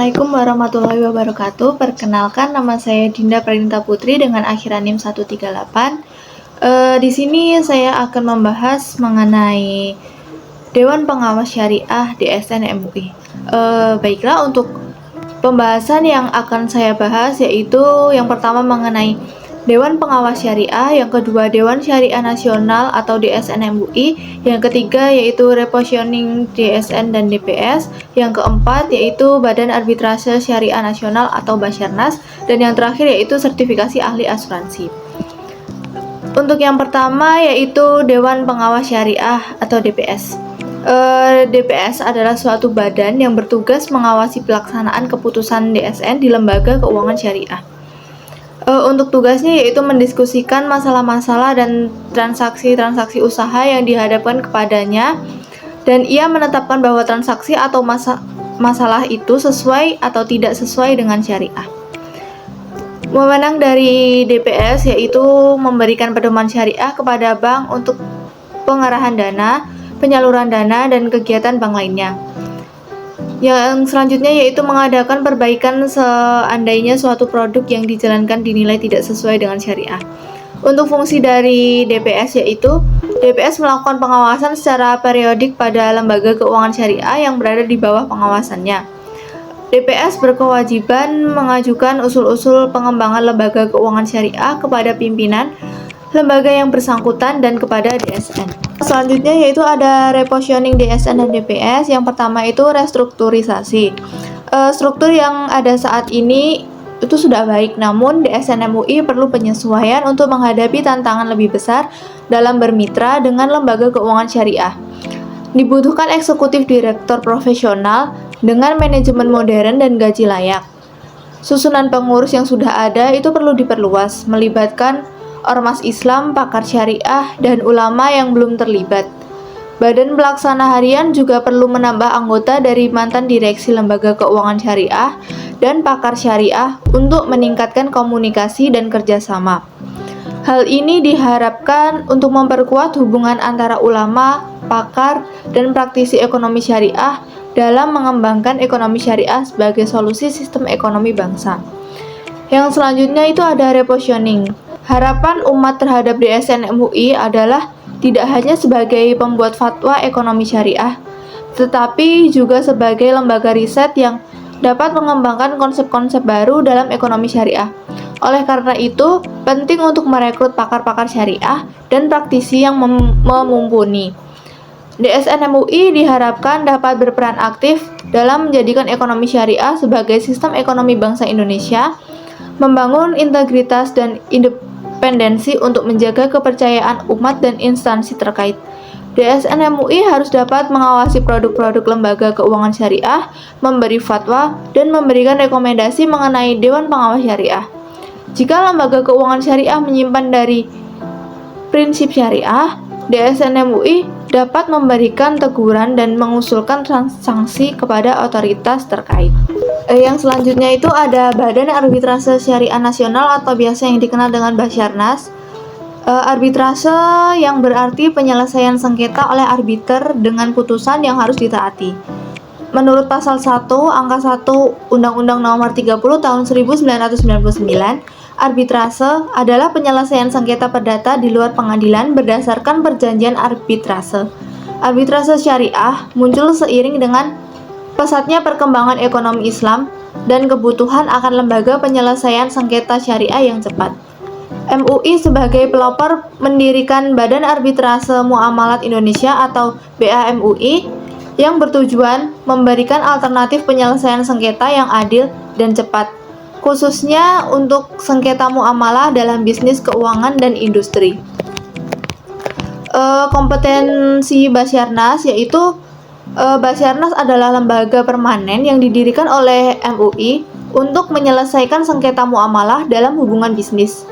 Assalamualaikum warahmatullahi wabarakatuh. Perkenalkan, nama saya Dinda Pranita Putri dengan akhiran NIM 138. Di sini saya akan membahas mengenai Dewan Pengawas Syariah DSN MUI. Baiklah, untuk pembahasan yang akan saya bahas yaitu yang pertama mengenai Dewan Pengawas Syariah, yang kedua Dewan Syariah Nasional atau DSN MUI, yang ketiga yaitu Repositioning DSN dan DPS, yang keempat yaitu Badan Arbitrase Syariah Nasional atau Basyarnas, dan yang terakhir yaitu Sertifikasi Ahli Asuransi. Untuk yang pertama yaitu Dewan Pengawas Syariah atau DPS. DPS adalah suatu badan yang bertugas mengawasi pelaksanaan keputusan DSN di lembaga keuangan syariah. Untuk tugasnya yaitu mendiskusikan masalah-masalah dan transaksi-transaksi usaha yang dihadapkan kepadanya, dan ia menetapkan bahwa transaksi atau masalah itu sesuai atau tidak sesuai dengan syariah. Wewenang dari DPS yaitu memberikan pedoman syariah kepada bank untuk pengarahan dana, penyaluran dana, dan kegiatan bank lainnya. Yang selanjutnya yaitu mengadakan perbaikan seandainya suatu produk yang dijalankan dinilai tidak sesuai dengan syariah. Untuk fungsi dari DPS yaitu DPS melakukan pengawasan secara periodik pada lembaga keuangan syariah yang berada di bawah pengawasannya. DPS berkewajiban mengajukan usul-usul pengembangan lembaga keuangan syariah kepada pimpinan lembaga yang bersangkutan dan kepada DSN. Selanjutnya yaitu ada repositioning DSN dan DPS. Yang pertama itu restrukturisasi. Struktur yang ada saat ini itu sudah baik, namun DSN MUI perlu penyesuaian untuk menghadapi tantangan lebih besar dalam bermitra dengan lembaga keuangan syariah. Dibutuhkan eksekutif direktur profesional dengan manajemen modern dan gaji layak. Susunan pengurus yang sudah ada itu perlu diperluas, melibatkan ormas Islam, pakar syariah, dan ulama yang belum terlibat. Badan pelaksana harian juga perlu menambah anggota dari mantan direksi lembaga keuangan syariah dan pakar syariah untuk meningkatkan komunikasi dan kerjasama. Hal ini diharapkan untuk memperkuat hubungan antara ulama, pakar, dan praktisi ekonomi syariah dalam mengembangkan ekonomi syariah sebagai solusi sistem ekonomi bangsa. Yang selanjutnya itu ada repositioning. Harapan umat terhadap DSN MUI adalah tidak hanya sebagai pembuat fatwa ekonomi syariah, tetapi juga sebagai lembaga riset yang dapat mengembangkan konsep-konsep baru dalam ekonomi syariah. Oleh karena itu, penting untuk merekrut pakar-pakar syariah dan praktisi yang mumpuni. DSN MUI diharapkan dapat berperan aktif dalam menjadikan ekonomi syariah sebagai sistem ekonomi bangsa Indonesia, membangun integritas dan independensi untuk menjaga kepercayaan umat dan instansi terkait. DSN MUI harus dapat mengawasi produk-produk lembaga keuangan syariah, memberi fatwa, dan memberikan rekomendasi mengenai Dewan Pengawas Syariah. Jika lembaga keuangan syariah menyimpan dari prinsip syariah, DSN MUI dapat memberikan teguran dan mengusulkan sanksi kepada otoritas terkait. Yang selanjutnya itu ada Badan Arbitrase Syariah Nasional atau biasa yang dikenal dengan Basyarnas. Arbitrase yang berarti penyelesaian sengketa oleh arbiter dengan putusan yang harus ditaati. Menurut pasal 1 angka 1 Undang-Undang Nomor 30 Tahun 1999, arbitrase adalah penyelesaian sengketa perdata di luar pengadilan berdasarkan perjanjian arbitrase. Arbitrase syariah muncul seiring dengan pesatnya perkembangan ekonomi Islam dan kebutuhan akan lembaga penyelesaian sengketa syariah yang cepat. MUI sebagai pelopor mendirikan Badan Arbitrase Muamalat Indonesia atau BAMUI yang bertujuan memberikan alternatif penyelesaian sengketa yang adil dan cepat, khususnya untuk sengketa muamalah dalam bisnis keuangan dan industri. Kompetensi Basyarnas yaitu Basyarnas adalah lembaga permanen yang didirikan oleh MUI untuk menyelesaikan sengketa muamalah dalam hubungan bisnis.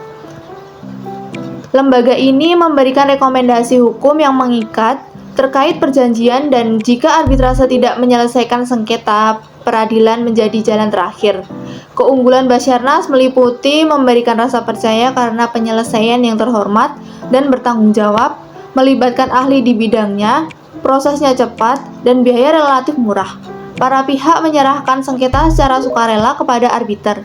Lembaga ini memberikan rekomendasi hukum yang mengikat terkait perjanjian, dan jika arbitrase tidak menyelesaikan sengketa, peradilan menjadi jalan terakhir. Keunggulan Basyarnas meliputi memberikan rasa percaya karena penyelesaian yang terhormat dan bertanggung jawab, melibatkan ahli di bidangnya, prosesnya cepat, dan biaya relatif murah. Para pihak menyerahkan sengketa secara sukarela kepada arbiter,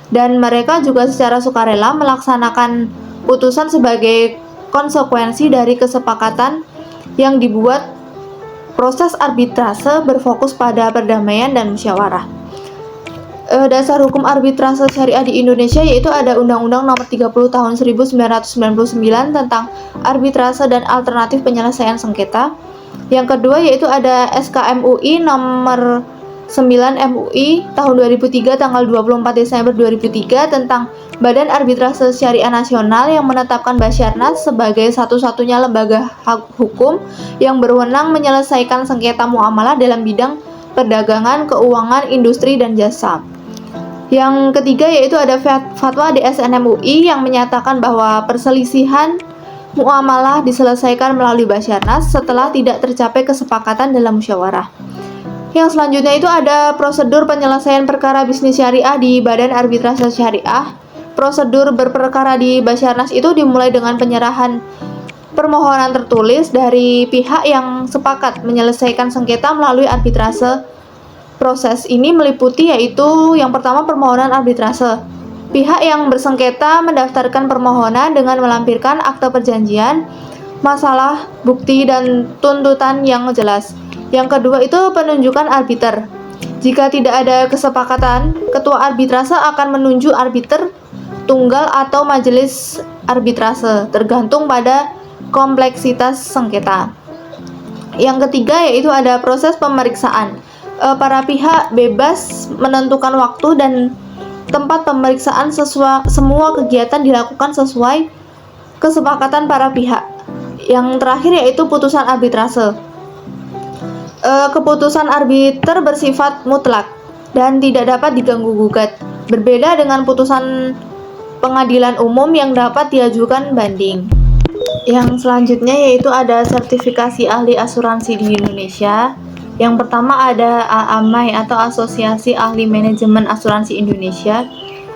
dan mereka juga secara sukarela melaksanakan putusan sebagai konsekuensi dari kesepakatan yang dibuat. Proses arbitrase berfokus pada perdamaian dan musyawarah. Dasar hukum arbitrase syariah di Indonesia yaitu ada Undang-Undang Nomor 30 Tahun 1999 tentang arbitrase dan alternatif penyelesaian sengketa. Yang kedua yaitu ada SK MUI Nomor 9 MUI Tahun 2003 tanggal 24 Desember 2003 tentang Badan Arbitrase Syariah Nasional yang menetapkan Basarnas sebagai satu-satunya lembaga hukum yang berwenang menyelesaikan sengketa muamalah dalam bidang perdagangan, keuangan, industri, dan jasa. Yang ketiga yaitu ada fatwa DSN MUI yang menyatakan bahwa perselisihan muamalah diselesaikan melalui Basarnas setelah tidak tercapai kesepakatan dalam musyawarah. Yang selanjutnya itu ada prosedur penyelesaian perkara bisnis syariah di Badan Arbitrase Syariah. Prosedur berperkara di Basarnas itu dimulai dengan penyerahan permohonan tertulis dari pihak yang sepakat menyelesaikan sengketa melalui arbitrase. Proses ini meliputi yaitu yang pertama permohonan arbitrase. Pihak yang bersengketa mendaftarkan permohonan dengan melampirkan akte perjanjian, masalah, bukti, dan tuntutan yang jelas. Yang kedua itu penunjukan arbiter. Jika tidak ada kesepakatan, ketua arbitrase akan menunjuk arbiter tunggal atau majelis arbitrase, tergantung pada kompleksitas sengketa. Yang ketiga yaitu ada proses pemeriksaan. Para pihak bebas menentukan waktu dan tempat pemeriksaan semua kegiatan dilakukan sesuai kesepakatan para pihak. Yang terakhir yaitu putusan arbitrase. Keputusan arbiter bersifat mutlak dan tidak dapat diganggu-gugat. Berbeda dengan putusan pengadilan umum yang dapat diajukan banding. Yang selanjutnya yaitu ada sertifikasi ahli asuransi di Indonesia. Yang pertama ada AAMAI atau Asosiasi Ahli Manajemen Asuransi Indonesia.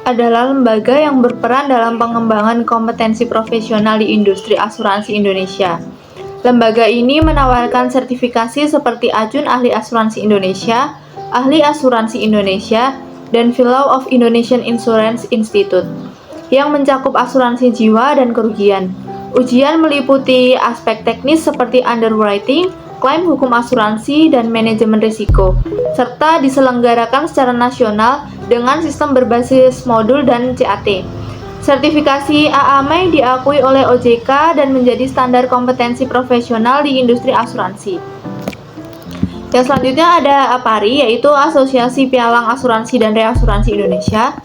Adalah lembaga yang berperan dalam pengembangan kompetensi profesional di industri asuransi Indonesia. Lembaga ini menawarkan sertifikasi seperti Ajun Ahli Asuransi Indonesia, Ahli Asuransi Indonesia, dan Fellow of Indonesian Insurance Institute yang mencakup asuransi jiwa dan kerugian. Ujian meliputi aspek teknis seperti underwriting, klaim hukum asuransi, dan manajemen risiko, serta diselenggarakan secara nasional dengan sistem berbasis modul dan CAT. Sertifikasi AAMAI diakui oleh OJK dan menjadi standar kompetensi profesional di industri asuransi. Yang selanjutnya ada APARI, yaitu Asosiasi Pialang Asuransi dan Reasuransi Indonesia.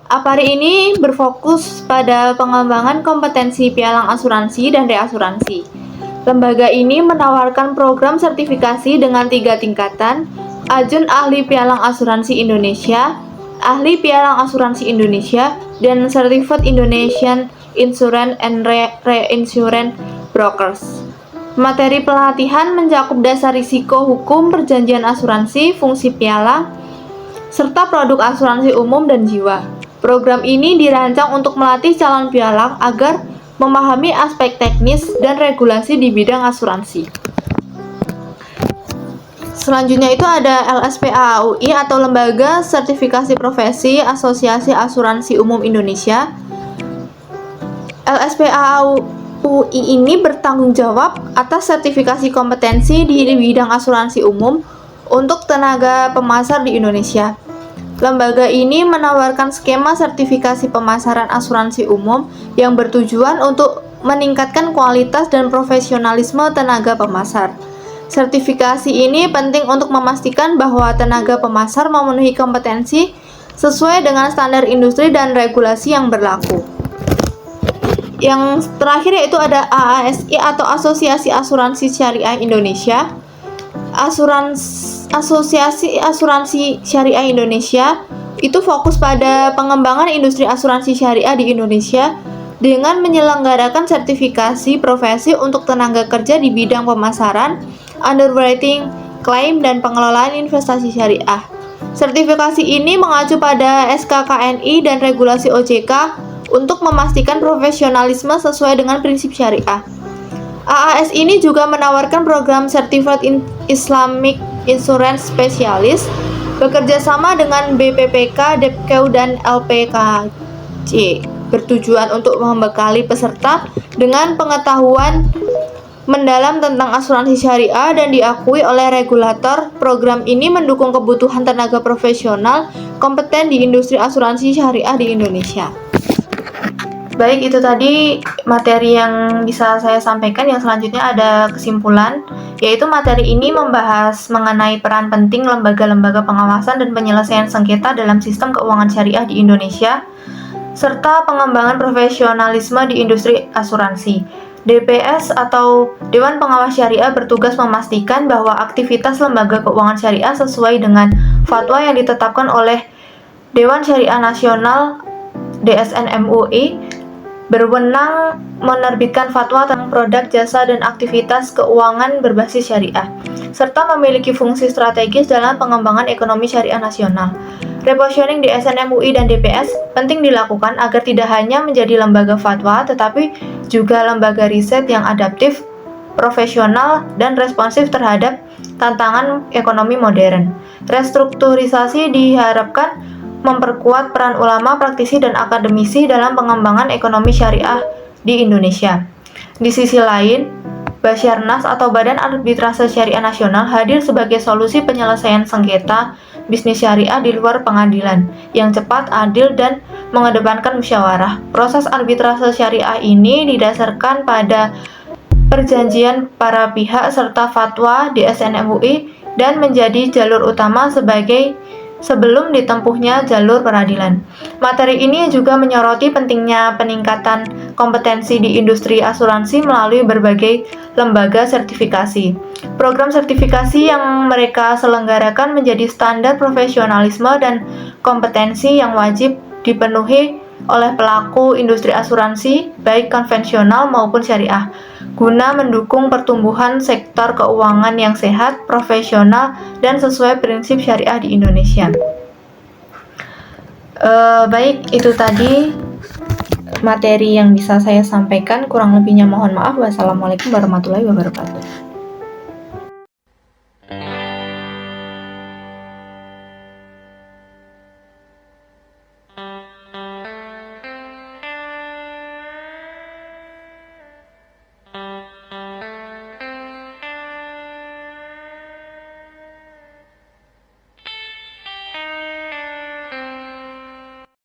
APARI ini berfokus pada pengembangan kompetensi pialang asuransi dan reasuransi. Lembaga ini menawarkan program sertifikasi dengan 3 tingkatan, Ajun Ahli Pialang Asuransi Indonesia, Ahli Pialang Asuransi Indonesia, dan Certified Indonesian Insurance and Reinsurance Brokers. Materi pelatihan mencakup dasar risiko hukum, perjanjian asuransi, fungsi pialang, serta produk asuransi umum dan jiwa. Program ini dirancang untuk melatih calon pialang agar memahami aspek teknis dan regulasi di bidang asuransi. Selanjutnya itu ada LSPA-AUI atau Lembaga Sertifikasi Profesi Asosiasi Asuransi Umum Indonesia. LSPA-AUI ini bertanggung jawab atas sertifikasi kompetensi di bidang asuransi umum untuk tenaga pemasar di Indonesia. Lembaga ini menawarkan skema sertifikasi pemasaran asuransi umum yang bertujuan untuk meningkatkan kualitas dan profesionalisme tenaga pemasar. Sertifikasi ini penting untuk memastikan bahwa tenaga pemasar memenuhi kompetensi sesuai dengan standar industri dan regulasi yang berlaku. Yang terakhir yaitu ada AASI atau Asosiasi Asuransi Syariah Indonesia. Asosiasi Asuransi Syariah Indonesia itu fokus pada pengembangan industri asuransi syariah di Indonesia dengan menyelenggarakan sertifikasi profesi untuk tenaga kerja di bidang pemasaran, underwriting, klaim, dan pengelolaan investasi syariah. Sertifikasi ini mengacu pada SKKNI dan regulasi OJK untuk memastikan profesionalisme sesuai dengan prinsip syariah. AAS ini juga menawarkan program Certified Islamic Insurance Specialist bekerja sama dengan BPPK, Depkew, dan LPKJ bertujuan untuk membekali peserta dengan pengetahuan mendalam tentang asuransi syariah dan diakui oleh regulator. Program ini mendukung kebutuhan tenaga profesional kompeten di industri asuransi syariah di Indonesia. Baik, itu tadi materi yang bisa saya sampaikan. Yang selanjutnya ada kesimpulan, yaitu materi ini membahas mengenai peran penting lembaga-lembaga pengawasan dan penyelesaian sengketa dalam sistem keuangan syariah di Indonesia, serta pengembangan profesionalisme di industri asuransi. DPS atau Dewan Pengawas Syariah bertugas memastikan bahwa aktivitas lembaga keuangan syariah sesuai dengan fatwa yang ditetapkan oleh Dewan Syariah Nasional (DSN MUI), berwenang menerbitkan fatwa tentang produk, jasa, dan aktivitas keuangan berbasis syariah, serta memiliki fungsi strategis dalam pengembangan ekonomi syariah nasional. Repositioning DSN MUI dan DPS penting dilakukan agar tidak hanya menjadi lembaga fatwa, tetapi juga lembaga riset yang adaptif, profesional, dan responsif terhadap tantangan ekonomi modern. Restrukturisasi diharapkan memperkuat peran ulama, praktisi, dan akademisi dalam pengembangan ekonomi syariah di Indonesia. Di sisi lain, Basyarnas atau Badan Arbitrase Syariah Nasional hadir sebagai solusi penyelesaian sengketa bisnis syariah di luar pengadilan yang cepat, adil, dan mengedepankan musyawarah. Proses arbitrase syariah ini didasarkan pada perjanjian para pihak serta fatwa DSN MUI dan menjadi jalur utama sebelum ditempuhnya jalur peradilan. Materi ini juga menyoroti pentingnya peningkatan kompetensi di industri asuransi melalui berbagai lembaga sertifikasi. Program sertifikasi yang mereka selenggarakan menjadi standar profesionalisme dan kompetensi yang wajib dipenuhi oleh pelaku industri asuransi, baik konvensional maupun syariah, guna mendukung pertumbuhan sektor keuangan yang sehat, profesional, dan sesuai prinsip syariah di Indonesia. Baik, itu tadi materi yang bisa saya sampaikan. Kurang lebihnya mohon maaf. Wassalamualaikum warahmatullahi wabarakatuh.